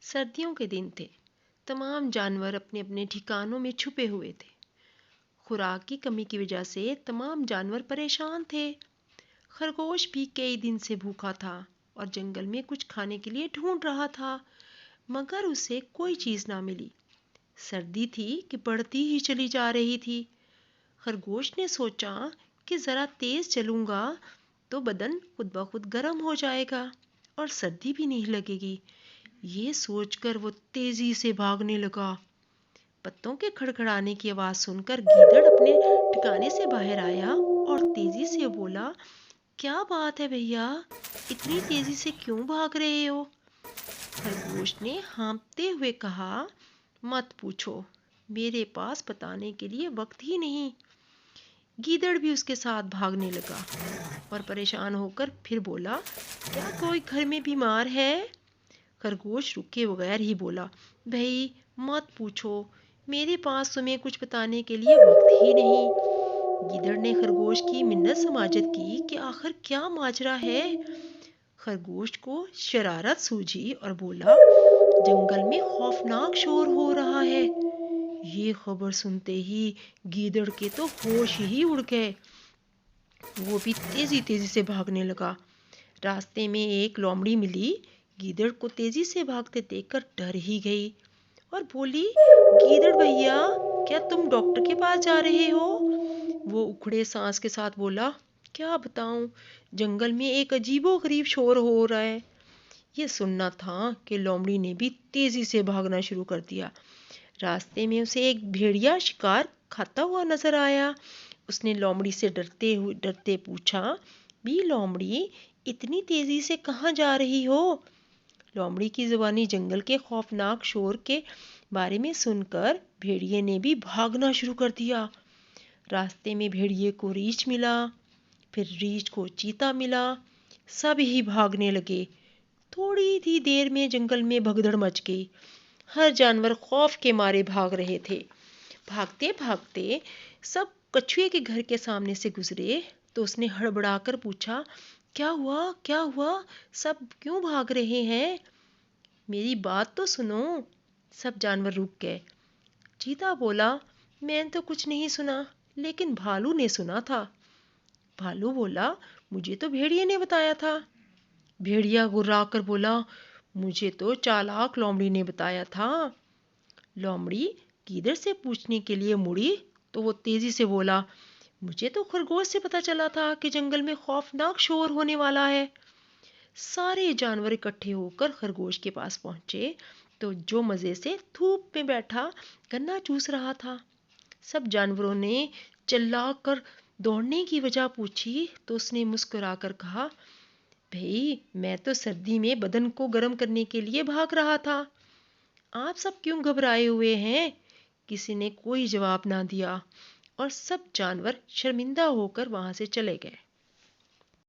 سردیوں کے دن تھے۔ تمام جانور اپنے اپنے ٹھکانوں میں چھپے ہوئے تھے۔ خوراک کی کمی کی وجہ سے تمام جانور پریشان تھے۔ خرگوش بھی کئی دن سے بھوکا تھا اور جنگل میں کچھ کھانے کے لیے ڈھونڈ رہا تھا، مگر اسے کوئی چیز نہ ملی۔ سردی تھی کہ بڑھتی ہی چلی جا رہی تھی۔ خرگوش نے سوچا کہ ذرا تیز چلوں گا تو بدن خود بخود گرم ہو جائے گا اور سردی بھی نہیں لگے گی۔ یہ سوچ کر وہ تیزی سے بھاگنے لگا۔ پتوں کے کھڑکھڑانے کی آواز سن کر گیدڑ اپنے ٹھکانے سے باہر آیا اور تیزی سے بولا، کیا بات ہے بھیا، اتنی تیزی سے کیوں بھاگ رہے ہو؟ خرگوش نے ہانپتے ہوئے کہا، مت پوچھو، میرے پاس بتانے کے لیے وقت ہی نہیں۔ گیدڑ بھی اس کے ساتھ بھاگنے لگا اور پریشان ہو کر پھر بولا، کیا کوئی گھر میں بیمار ہے؟ خرگوش رکے بغیر ہی بولا، بھئی مت پوچھو، میرے پاس تمہیں کچھ بتانے کے لیے وقت ہی نہیں۔ گیدڑ نے خرگوش کی منت سماجت کی کہ آخر کیا ماجرا ہے۔ خرگوش کو شرارت سوجھی اور بولا، جنگل میں خوفناک شور ہو رہا ہے۔ یہ خبر سنتے ہی گیدڑ کے تو ہوش ہی اڑ گئے۔ وہ بھی تیزی تیزی سے بھاگنے لگا۔ راستے میں ایک لومڑی ملی۔ گیدڑ کو تیزی سے بھاگتے دیکھ کر ڈر ہی گئی اور بولی، گیدڑ بھیا، کیا تم ڈاکٹر کے پاس جا رہے ہو؟ وہ اکھڑے سانس کے ساتھ بولا، کیا بتاؤں، جنگل میں ایک عجیب و غریب شور ہو رہا ہے۔ یہ سننا تھا کہ لومڑی نے بھی تیزی سے بھاگنا شروع کر دیا۔ راستے میں اسے ایک بھیڑیا شکار کھاتا ہوا نظر آیا۔ اس نے لومڑی سے ڈرتے پوچھا، بی لومڑی، اتنی تیزی سے کہاں جا رہی ہو؟ لومڑی کی زبانی جنگل کے خوفناک شور کے بارے میں سن کر بھیڑیے نے بھی بھاگنا شروع کر دیا۔ راستے میں بھیڑیے کو ریچھ ملا، پھر ریچھ کو چیتا ملا۔ سب ہی بھاگنے لگے۔ تھوڑی ہی دیر میں جنگل میں بھگدڑ مچ گئی۔ ہر جانور خوف کے مارے بھاگ رہے تھے۔ بھاگتے بھاگتے سب کچھوے کے گھر کے سامنے سے گزرے تو اس نے ہڑبڑا کر پوچھا، کیا ہوا، کیا ہوا، سب کیوں بھاگ رہے ہیں؟ میری بات تو سنو۔ سب جانور رک گئے۔ چیتا بولا، میں نے تو کچھ نہیں سنا، لیکن بھالو نے سنا تھا۔ بھالو بولا، مجھے تو بھیڑیے نے بتایا تھا۔ بھیڑیا گرا کر بولا، مجھے تو چالاک لومڑی نے بتایا تھا۔ لومڑی گیدڑ سے پوچھنے کے لیے مڑی تو وہ تیزی سے بولا، مجھے تو خرگوش سے پتا چلا تھا کہ جنگل میں خوفناک شور ہونے والا ہے۔ سارے جانور اکٹھے ہو کر خرگوش کے پاس پہنچے تو جو مزے سے دھوپ میں بیٹھا گنا چوس رہا تھا۔ سب جانوروں نے چلا کر دوڑنے کی وجہ پوچھی تو اس نے مسکرا کر کہا، بھئی میں تو سردی میں بدن کو گرم کرنے کے لیے بھاگ رہا تھا۔ آپ سب کیوں گھبرائے ہوئے ہیں؟ کسی نے کوئی جواب نہ دیا اور سب جانور شرمندہ ہو کر وہاں سے چلے گئے۔